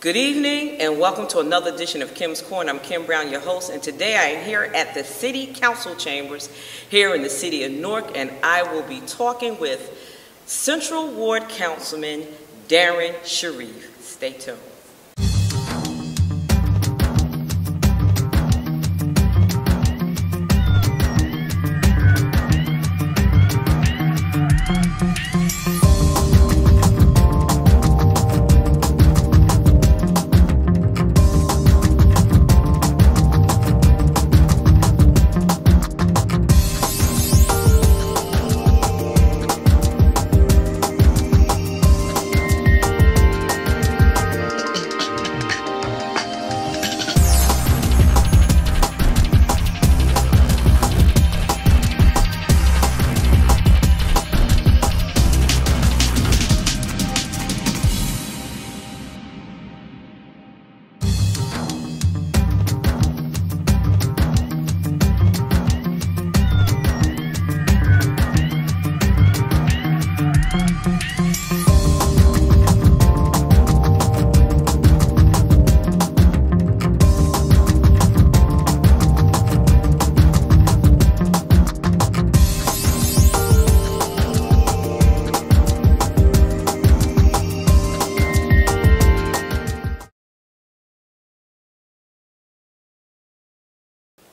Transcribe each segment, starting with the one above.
Good evening and welcome to another edition of Kim's Corner. I'm Kim Brown, your host, and today I am here at the City Council Chambers here in the city of Newark, and I will be talking with Central Ward Councilman Darrin Sharif. Stay tuned.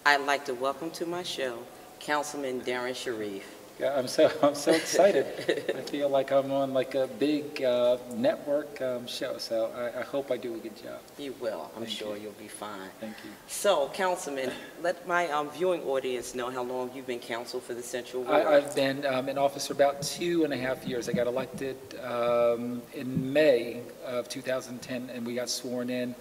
I'd like to welcome to my show Councilman Darrin Sharif. Yeah, I'm so excited. I feel like I'm on like a big network show, so I hope I do a good job. You will. I'm sure you'll be fine. Thank you. So, Councilman, let my viewing audience know how long you've been counsel for the Central Ward. I've been in office for about 2.5 years. I got elected in May of 2010, and we got sworn in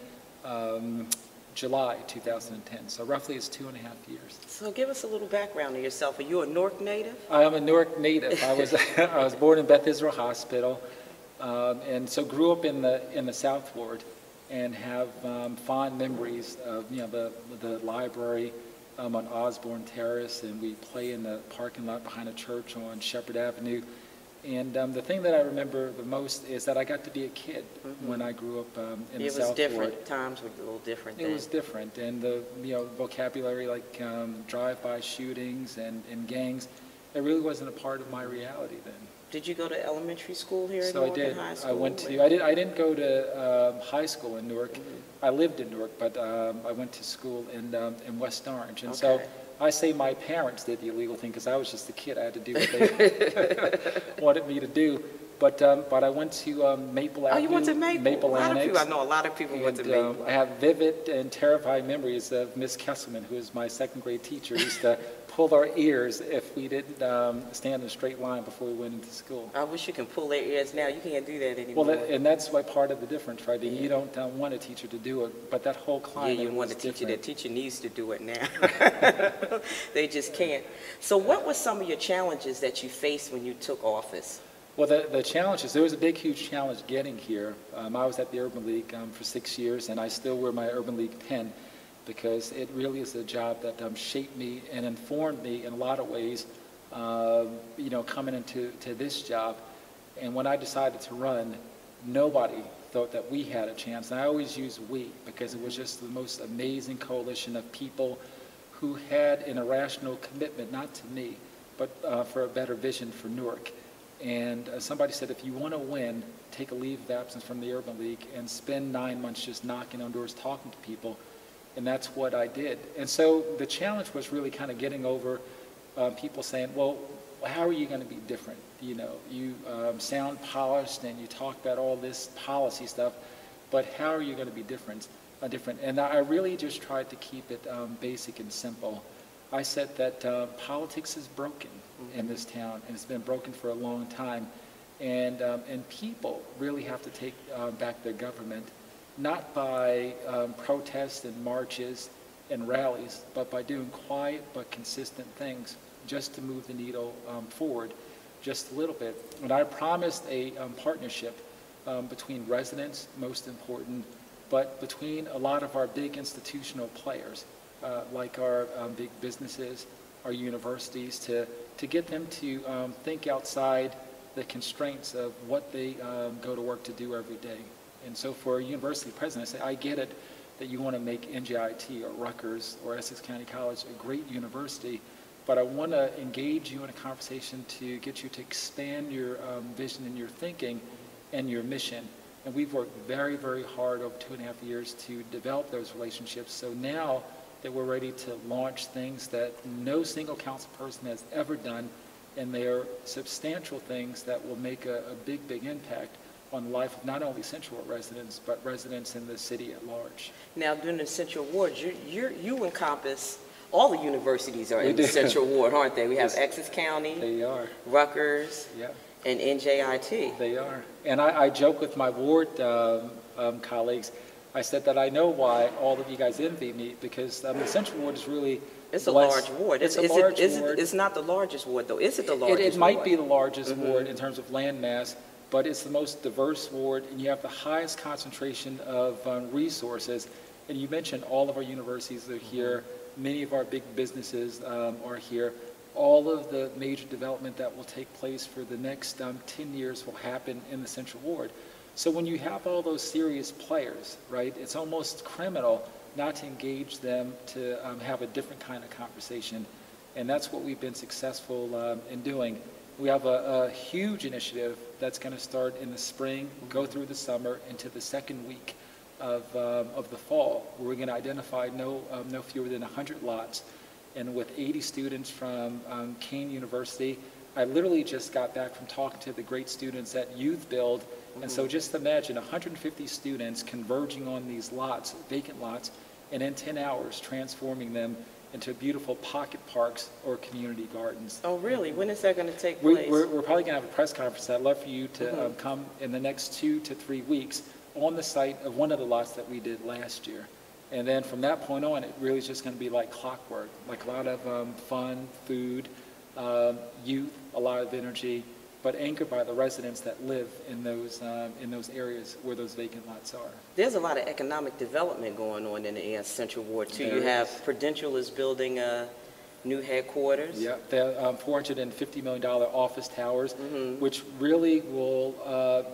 July 2010, so roughly it's 2.5 years. So give us a little background of yourself. Are you a Newark native? I am a Newark native. I was born in Beth Israel Hospital, and so grew up in the South Ward, and have fond memories of the library on Osborne Terrace, and we play in the parking lot behind a church on Shepherd Avenue. And the thing that I remember the most is that I got to be a kid when I grew up in the South Ward. It was different. Times were a little different then. It was different, and the vocabulary like drive-by shootings and gangs, it really wasn't a part of my reality then. Did you go to elementary school here in So Newark? I did. High school? I didn't go to high school in Newark. I lived in Newark, but I went to school in West Orange, and so I say my parents did the illegal thing because I was just a kid. I had to do what they wanted me to do. But I went to Maple Avenue. Oh, you went to Maple? I know a lot of people went to Maple. I have vivid and terrifying memories of Miss Kesselman, who was my second grade teacher, used to pull our ears if we didn't stand in a straight line before we went into school. I wish you can pull their ears now. You can't do that anymore. Well, and that's why part of the difference, right? You don't want a teacher to do it, but that whole climate. Yeah, you want a teacher. The teacher needs to do it now. They just can't. So what were some of your challenges that you faced when you took office? Well, the challenges, there was a big, huge challenge getting here. I was at the Urban League for 6 years, and I still wear my Urban League pin because it really is a job that shaped me and informed me in a lot of ways, coming into this job. And when I decided to run, nobody thought that we had a chance. And I always use we because it was just the most amazing coalition of people who had an irrational commitment, not to me, but for a better vision for Newark. And somebody said, if you want to win, take a leave of absence from the Urban League and spend 9 months just knocking on doors, talking to people. And that's what I did. And so the challenge was really kind of getting over people saying, well, how are you going to be different? You sound polished and you talk about all this policy stuff, but how are you going to be different? And I really just tried to keep it basic and simple. I said that politics is broken in this town, and it's been broken for a long time. And people really have to take back their government, not by protests and marches and rallies, but by doing quiet but consistent things just to move the needle forward just a little bit. And I promised a partnership between residents, most important, but between a lot of our big institutional players, like our big businesses, our universities, to get them to think outside the constraints of what they go to work to do every day. And so for a university president, I say, I get it that you want to make NJIT or Rutgers or Essex County College a great university, but I want to engage you in a conversation to get you to expand your vision and your thinking and your mission. And we've worked very, very hard over 2.5 years to develop those relationships. So now that we're ready to launch things that no single council person has ever done, and they are substantial things that will make a big, big impact on the life of not only Central Ward residents, but residents in the city at large. Now, during the Central Ward, you encompass all the universities are in the Central Ward, aren't they? We have Essex County, they are, Rutgers, yeah, and NJIT. They are. And I joke with my ward colleagues, I said that I know why all of you guys envy me, because the Central Ward is really It's a large ward. It's a large ward. It's not the largest ward, though. Is it the largest ward? It might be the largest ward in terms of land mass, but it's the most diverse ward, and you have the highest concentration of resources. And you mentioned all of our universities are here. Many of our big businesses are here. All of the major development that will take place for the next 10 years will happen in the Central Ward. So when you have all those serious players, right, it's almost criminal not to engage them to have a different kind of conversation. And that's what we've been successful in doing. We have a huge initiative that's going to start in the spring, go through the summer, into the second week of the fall, where we're going to identify no fewer than 100 lots. And with 80 students from Kane University, I literally just got back from talking to the great students at Youth Build. And so just imagine 150 students converging on these lots, vacant lots, and in 10 hours transforming them into beautiful pocket parks or community gardens. Oh, really? When is that going to take place? We're probably going to have a press conference. I'd love for you to come in the next 2 to 3 weeks on the site of one of the lots that we did last year. And then from that point on, it really is just going to be like clockwork, like a lot of fun, food, youth, a lot of energy, but anchored by the residents that live in those areas where those vacant lots are. There's a lot of economic development going on in the Central Ward, too. You have Prudential is building a new headquarters. Yeah, the $450 million office towers, which really will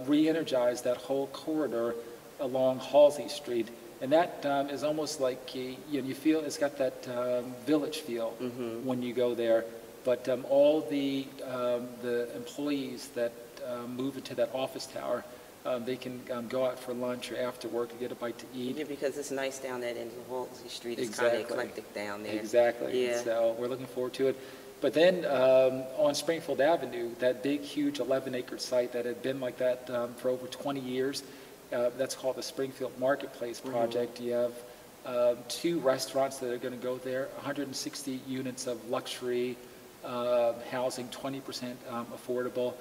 re-energize that whole corridor along Halsey Street. And that is almost like, you feel it's got that village feel when you go there. But all the employees that move into that office tower, they can go out for lunch or after work to get a bite to eat. Yeah, because it's nice down that end of Halsey Street. It's kind of eclectic down there. Exactly. Yeah. So we're looking forward to it. But then on Springfield Avenue, that big, huge 11-acre site that had been like that for over 20 years, that's called the Springfield Marketplace Project. You have 2 restaurants that are going to go there, 160 units of luxury housing, 20% affordable,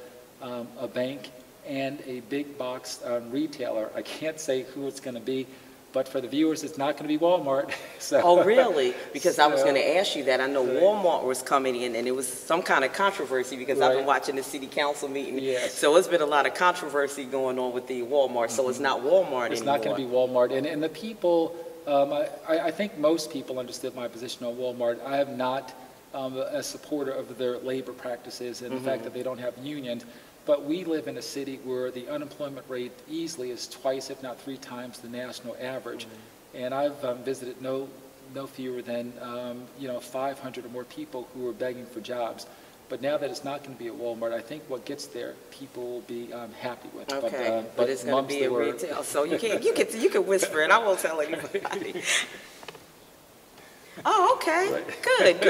a bank, and a big box retailer. I can't say who it's going to be, but for the viewers, it's not going to be Walmart. So, oh, really? Because I was going to ask you that. I know Walmart was coming in, and it was some kind of controversy because I've been watching the city council meeting. Yes. So it's been a lot of controversy going on with the Walmart. So it's not Walmart anymore. It's not going to be Walmart. And the people, I think most people understood my position on Walmart. I am not a supporter of their labor practices and the fact that they don't have unions. But we live in a city where the unemployment rate easily is twice, if not 3 times, the national average. And I've visited no fewer than 500 or more people who are begging for jobs. But now that it's not going to be at Walmart, I think what gets there, people will be happy with. Okay, but it's going to be a retail, so you can whisper it. I won't tell anybody. Oh, okay. Right.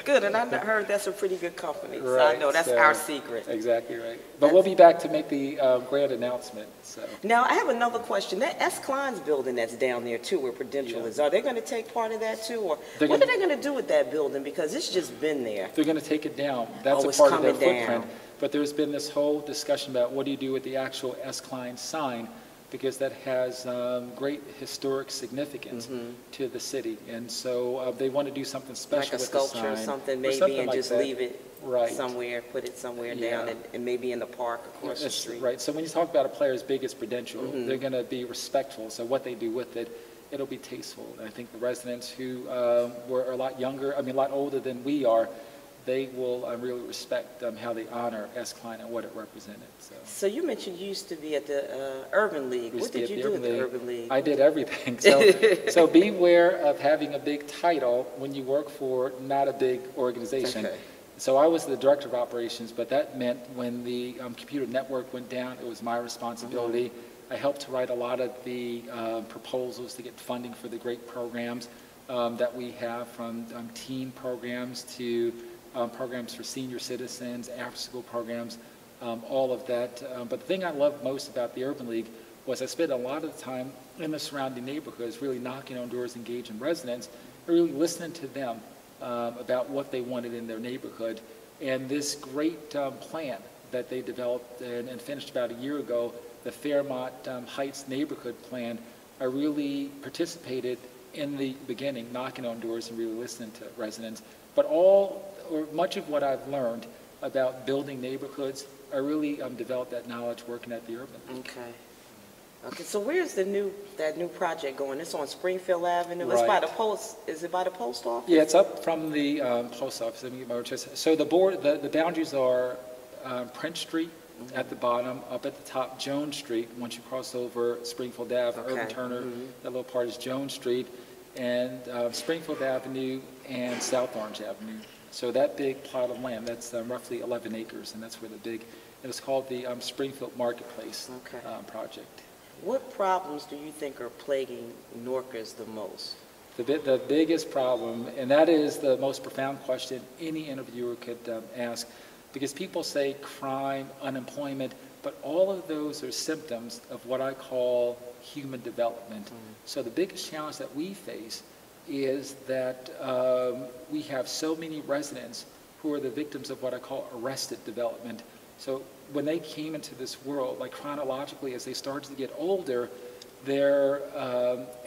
Good. And I heard that's a pretty good company, so I know that's our secret. Exactly right. But we'll be back to make the grand announcement. So now I have another question. That S. Klein's building that's down there too, where Prudential is. Are they going to take part of that too, or what are they going to do with that building? Because it's just been there. They're going to take it down. That's a part of their footprint. But there's been this whole discussion about what do you do with the actual S. Klein sign, because that has great historic significance to the city. And so they want to do something special with the sign. Like a sculpture or something, maybe, and just leave it somewhere, put it somewhere down, and maybe in the park across the street. Right. So when you talk about a player as big as Prudential, they're going to be respectful. So what they do with it, it'll be tasteful. And I think the residents who were a lot younger, a lot older than we are, they will really respect how they honor S-Klein and what it represented. So you mentioned you used to be at the Urban League. What did you do at the Urban League? I did everything. So beware of having a big title when you work for not a big organization. Okay. So I was the director of operations, but that meant when the computer network went down, it was my responsibility. I helped to write a lot of the proposals to get funding for the great programs that we have, from teen programs to programs for senior citizens, after-school programs, all of that. But the thing I loved most about the Urban League was I spent a lot of the time in the surrounding neighborhoods, really knocking on doors, engaging residents, and really listening to them about what they wanted in their neighborhood. And this great plan that they developed and finished about a year ago, the Fairmont Heights Neighborhood Plan, I really participated in the beginning, knocking on doors and really listening to residents. But much of what I've learned about building neighborhoods, I really developed that knowledge working at the Urban League. Okay, so where's that new project going? It's on Springfield Avenue. Right. It's by the post. Is it by the post office? Yeah, it's up from the post office. Let me get my address. So the boundaries are Prince Street at the bottom, up at the top Jones Street. Once you cross over Springfield Ave, Urban Turner, that little part is Jones Street, and Springfield Avenue and South Orange Avenue. So that big plot of land, that's roughly 11 acres, and that's where it was called the Springfield Marketplace project. What problems do you think are plaguing Norkers the most? The biggest problem, and that is the most profound question any interviewer could ask, because people say crime, unemployment, but all of those are symptoms of what I call human development. So the biggest challenge that we face is that we have so many residents who are the victims of what I call arrested development. So when they came into this world, like chronologically, as they started to get older, their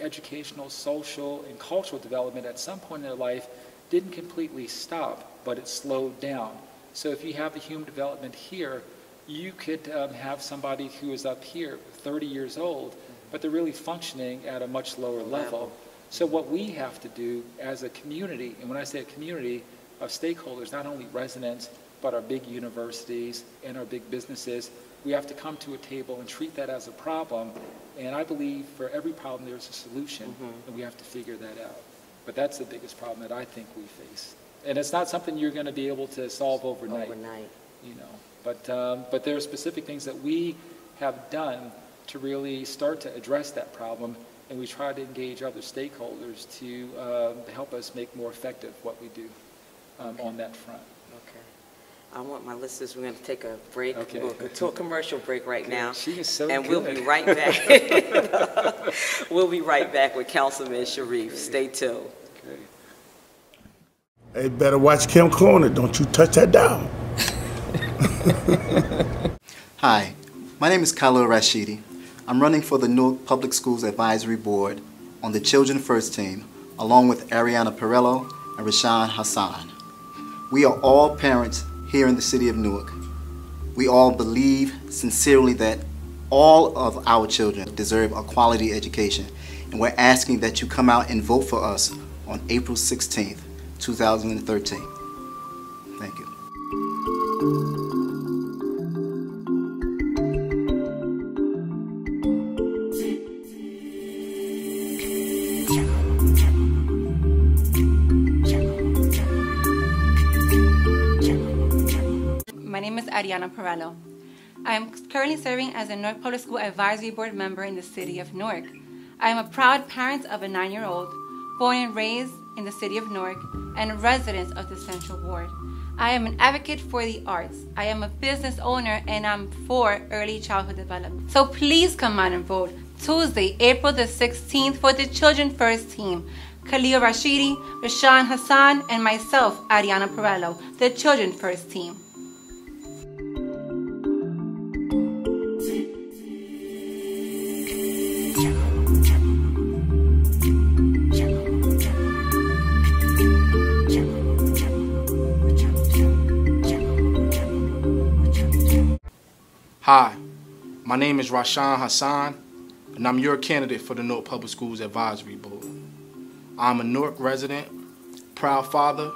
educational, social, and cultural development at some point in their life didn't completely stop, but it slowed down. So if you have the human development here, you could have somebody who is up here, 30 years old, but they're really functioning at a much lower level. So what we have to do as a community, and when I say a community of stakeholders, not only residents, but our big universities and our big businesses, we have to come to a table and treat that as a problem. And I believe for every problem there's a solution, and we have to figure that out. But that's the biggest problem that I think we face. And it's not something you're going to be able to solve overnight. You know. But there are specific things that we have done to really start to address that problem, and we try to engage other stakeholders to help us make more effective what we do on that front. I want my listeners, we're going to take a break. Okay. We'll go to a commercial break right now. She is so and good. We'll be right back. We'll be right back with Councilman Sharif. Stay tuned. Okay. Hey, better watch Kim Corner. Don't you touch that down. Hi, my name is Khalil Rashidi. I'm running for the Newark Public Schools Advisory Board on the Children First team, along with Ariana Perello and Rashawn Hassan. We are all parents here in the city of Newark. We all believe sincerely that all of our children deserve a quality education, and we're asking that you come out and vote for us on April 16th, 2013. Thank you. My name is Ariana Perello. I am currently serving as a Newark Public School Advisory Board member in the city of Newark. I am a proud parent of a 9-year-old, born and raised in the city of Newark, and a resident of the Central Ward. I am an advocate for the arts. I am a business owner, and I'm for early childhood development. So please come out and vote Tuesday, April the 16th for the Children First team. Khalil Rashidi, Rashawn Hassan, and myself, Ariana Perello, the Children First team. Hi, my name is Rashawn Hassan, and I'm your candidate for the Newark Public Schools Advisory Board. I'm a Newark resident, proud father,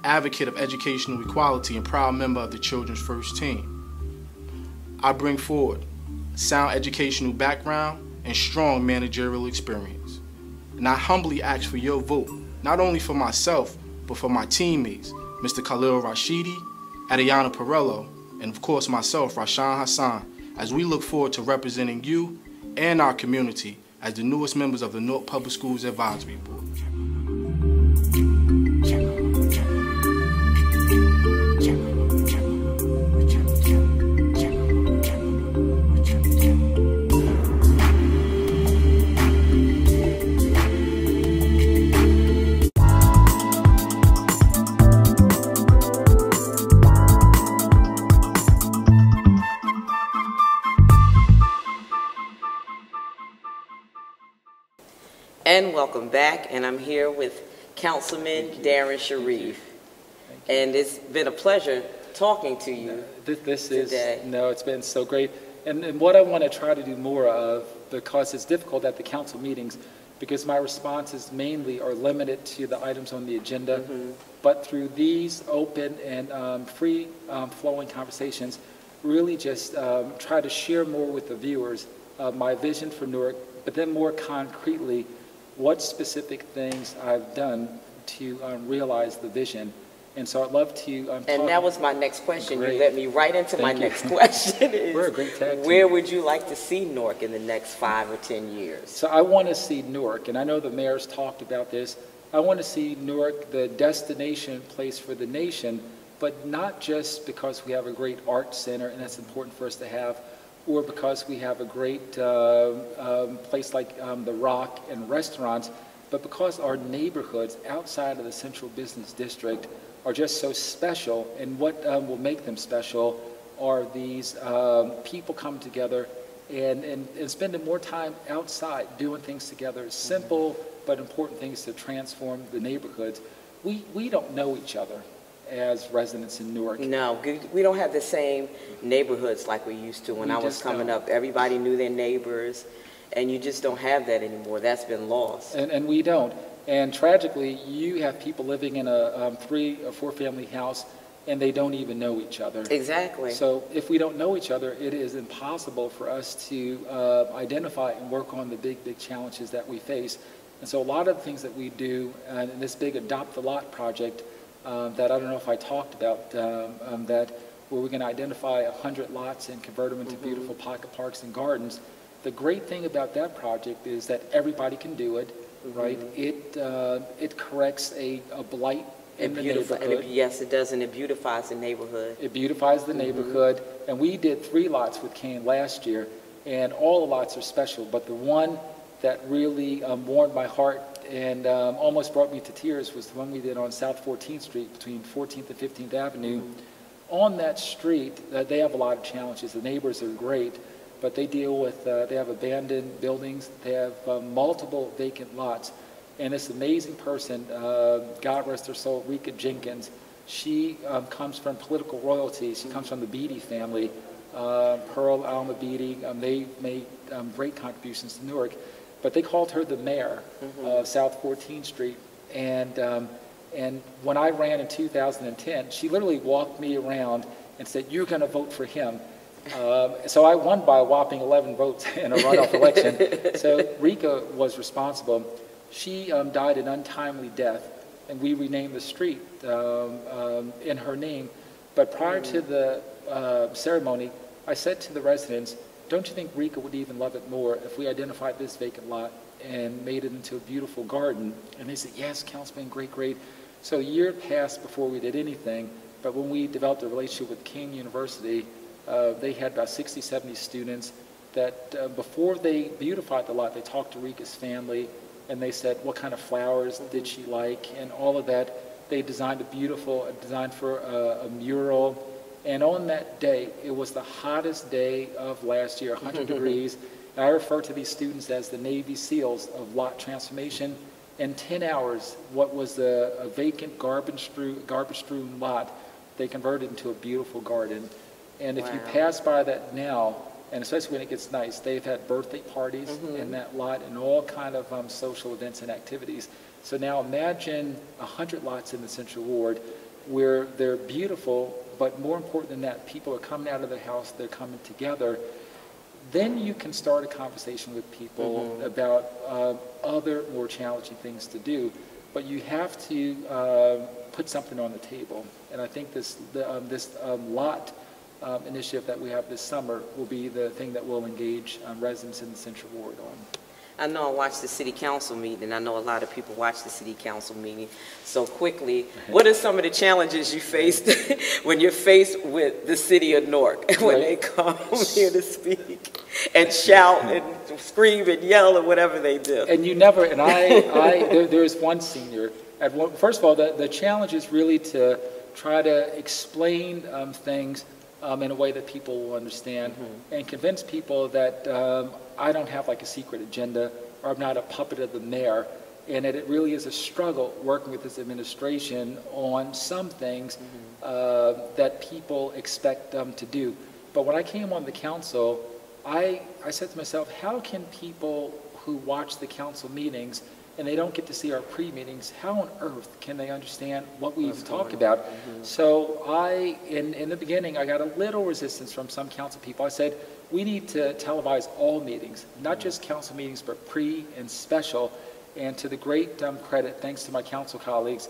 advocate of educational equality, and proud member of the Children's First Team. I bring forward sound educational background and strong managerial experience. And I humbly ask for your vote, not only for myself, but for my teammates, Mr. Khalil Rashidi, Adriana Perello, and of course myself, Rashawn Hassan, as we look forward to representing you and our community as the newest members of the Newark Public Schools Advisory Board. And welcome back, and I'm here with Councilman Darrin Sharif. And it's been a pleasure talking to you today. It's been so great. And what I want to try to do more of, because it's difficult at the council meetings, because my responses mainly are limited to the items on the agenda, but through these open and free flowing conversations, really just try to share more with the viewers my vision for Newark, but then more concretely, what specific things I've done to realize the vision. And so I'd love to and that was my next question. Great. You led me right into my next question. We're a great tag team. Where would you like to see Newark in the next 5 or 10 years? So I want to see Newark, and I know the mayor's talked about this, I want to see Newark the destination place for the nation, but not just because we have a great art center, and that's important for us to have, or because we have a great place like The Rock and restaurants, but because our neighborhoods outside of the central business district are just so special, and what will make them special are these people come together and spending more time outside doing things together, simple but important things to transform the neighborhoods. We don't know each other as residents in Newark. No, we don't have the same neighborhoods like we used to when I was coming up. Everybody knew their neighbors, and you just don't have that anymore. That's been lost. And we don't. And tragically, you have people living in a 3 or 4 family house, and they don't even know each other. Exactly. So if we don't know each other, it is impossible for us to identify and work on the big challenges that we face. And so a lot of the things that we do in this big Adopt the Lot project that I don't know if I talked about, that where we're going to identify 100 lots and convert them into beautiful pocket parks and gardens. The great thing about that project is that everybody can do it, right? It corrects a blight in the neighborhood. Yes, it does, and it beautifies the neighborhood. It beautifies the neighborhood, and we did 3 lots with Kane last year, and all the lots are special, but the one that really warmed my heart and almost brought me to tears was the one we did on South 14th Street between 14th and 15th Avenue. On that street, they have a lot of challenges. The neighbors are great, but they deal with, they have abandoned buildings, they have multiple vacant lots, and this amazing person, God rest her soul, Rika Jenkins, she comes from political royalty. She comes from the Beatty family, Pearl, Alma Beatty. They made great contributions to Newark. But they called her the mayor of South 14th Street. And when I ran in 2010, she literally walked me around and said, "You're going to vote for him." So I won by a whopping 11 votes in a runoff election. So Rika was responsible. She died an untimely death, and we renamed the street in her name. But prior to the ceremony, I said to the residents, "Don't you think Rika would even love it more if we identified this vacant lot and made it into a beautiful garden?" And they said, "Yes, Councilman, great." So a year passed before we did anything, but when we developed a relationship with King University, they had about 60, 70 students that before they beautified the lot, they talked to Rika's family, and they said, what kind of flowers did she like, and all of that. They designed a design for a mural. And on that day, it was the hottest day of last year, 100 degrees. And I refer to these students as the Navy SEALs of lot transformation. In 10 hours, what was a vacant garbage-strewn lot, they converted into a beautiful garden. And if you pass by that now, and especially when it gets nice, they've had birthday parties in that lot and all kind of social events and activities. So now imagine 100 lots in the Central Ward, where they're beautiful, but more important than that, people are coming out of the house, they're coming together, then you can start a conversation with people about other more challenging things to do. But you have to put something on the table. And I think this lot initiative that we have this summer will be the thing that will engage residents in the Central Ward on. I know I watched the city council meeting. I know a lot of people watch the city council meeting. So quickly, what are some of the challenges you faced when you're faced with the city of Newark when they come here to speak and shout and scream and yell and whatever they do? And you never, and there's one senior. First of all, the challenge is really to try to explain things in a way that people will understand and convince people that I don't have like a secret agenda or I'm not a puppet of the mayor, and that it really is a struggle working with this administration on some things that people expect them to do. But when I came on the council, I said to myself, how can people who watch the council meetings and they don't get to see our pre-meetings, how on earth can they understand what we even talk about? So in the beginning, I got a little resistance from some council people. I said, we need to televise all meetings, not just council meetings, but pre and special. And to the great credit, thanks to my council colleagues,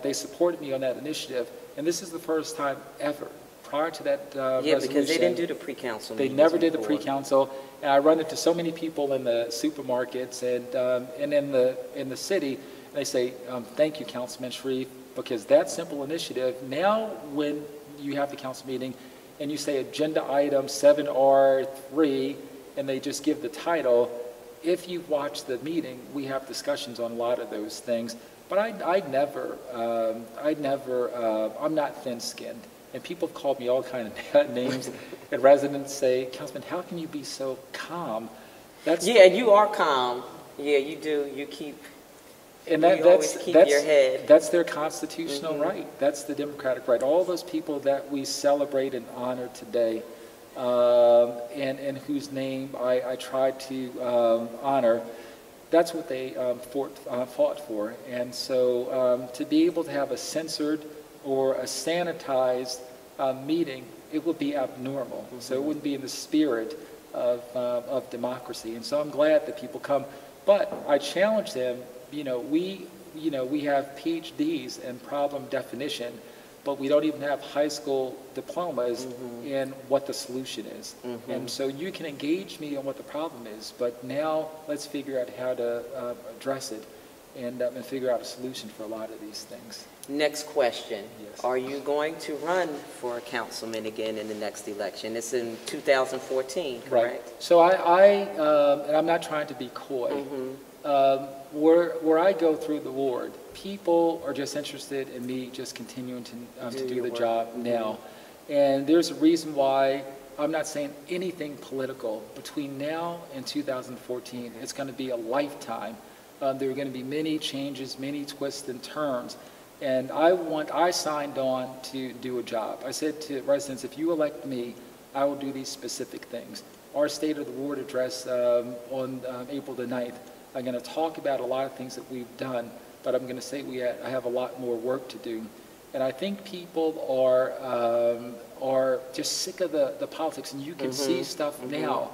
they supported me on that initiative. And this is the first time ever. Prior to that resolution, because they didn't do the pre-council meetings. They never did the pre-council. And I run into so many people in the supermarkets and in the city, and they say, thank you, Councilman Sharif, because that simple initiative, now when you have the council meeting and you say agenda item 7R3, and they just give the title, if you watch the meeting, we have discussions on a lot of those things. But I'm not thin-skinned. And people have called me all kinds of names, and residents say, Councilman, how can you be so calm? Yeah, you are calm. Yeah, you do. You keep, and always keep your head. That's their constitutional right. That's the democratic right. All those people that we celebrate and honor today, and whose name I try to honor, that's what they fought for. And so to be able to have a censored or a sanitized meeting, it would be abnormal. So it wouldn't be in the spirit of democracy. And so I'm glad that people come. But I challenge them, we have PhDs in problem definition, but we don't even have high school diplomas in what the solution is. And so you can engage me on what the problem is, but now let's figure out how to address it and figure out a solution for a lot of these things. Next question. Yes. Are you going to run for a councilman again in the next election? It's in 2014, correct? Right. So and I'm not trying to be coy, where I go through the ward, people are just interested in me just continuing to do the job now. And there's a reason why I'm not saying anything political. Between now and 2014, it's going to be a lifetime. There are going to be many changes, many twists and turns. And I signed on to do a job. I said to residents, if you elect me, I will do these specific things. Our State of the Ward address on April the 9th, I'm going to talk about a lot of things that we've done, but I'm going to say I have a lot more work to do. And I think people are just sick of the politics, and you can see stuff now.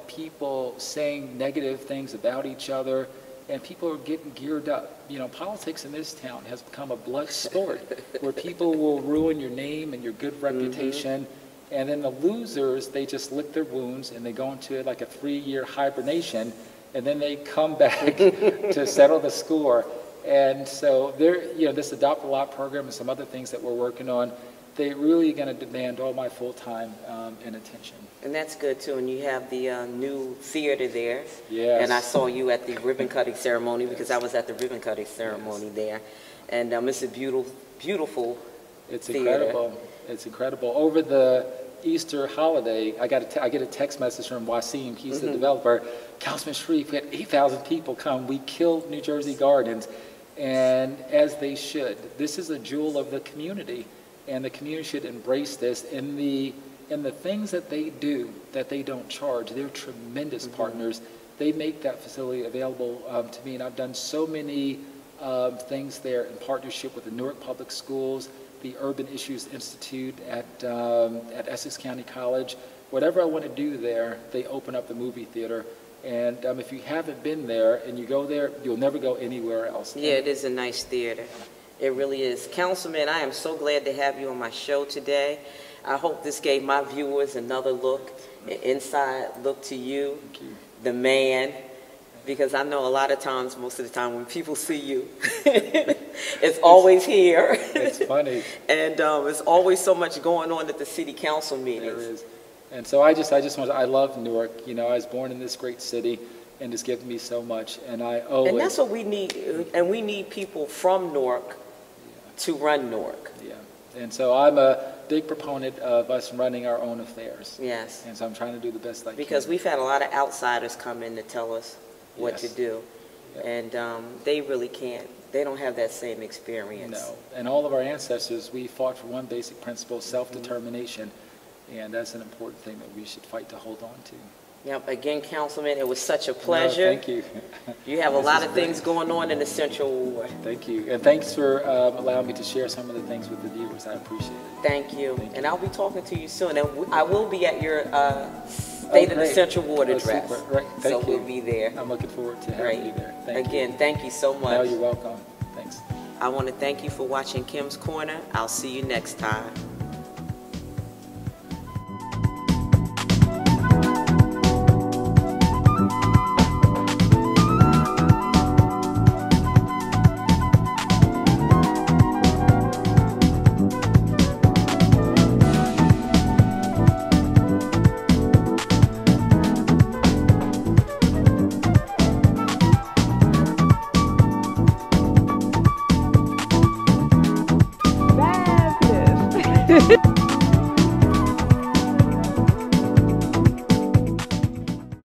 People saying negative things about each other, and people are getting geared up. Politics in this town has become a blood sport where people will ruin your name and your good reputation, and then the losers, they just lick their wounds and they go into like a 3-year hibernation, and then they come back to settle the score. And so this Adopt a Lot program and some other things that we're working on, they're really going to demand all my full time and attention. And that's good too. And you have the new theater there. Yes. And I saw you at the ribbon cutting ceremony because I was at the ribbon cutting ceremony there. And it's a beautiful It's theater. incredible. It's incredible. Over the Easter holiday, I get a text message from Wasim. He's the developer. Councilman Sharif, we had 8,000 people come. We killed New Jersey Gardens, and as they should. This is a jewel of the community, and the community should embrace this. And the things that they do that they don't charge, they're tremendous partners. They make that facility available to me, and I've done so many things there in partnership with the Newark Public Schools, the Urban Issues Institute at Essex County College. Whatever I want to do there, they open up the movie theater. And if you haven't been there and you go there, you'll never go anywhere else. Yeah, it is a nice theater. It really is. Councilman, I am so glad to have you on my show today. I hope this gave my viewers another look, an inside look to you, the man, because I know a lot of times, most of the time, when people see you, it's always here. It's funny. And it's always so much going on at the city council meetings. There is. And so I just want to, I love Newark. You know, I was born in this great city, and it's given me so much, and I owe it. And that's what we need, and we need people from Newark to run Newark. Yeah. And so I'm a big proponent of us running our own affairs. Yes. And so I'm trying to do the best I can. Because we've had a lot of outsiders come in to tell us what to do. Yep. And they really can't. They don't have that same experience. No. And all of our ancestors, we fought for one basic principle, self-determination. And that's an important thing that we should fight to hold on to. Yep. Again, Councilman, it was such a pleasure. No, thank you. You have a lot of things going on in the Central Ward. Thank you. And thanks for allowing me to share some of the things with the viewers. I appreciate it. Thank you. And I'll be talking to you soon. And I will be at your State of the Central Ward address. Right. Thank you. So we'll be there. I'm looking forward to having you there. Thank you so much. No, you're welcome. Thanks. I want to thank you for watching Kim's Corner. I'll see you next time. Fabulous.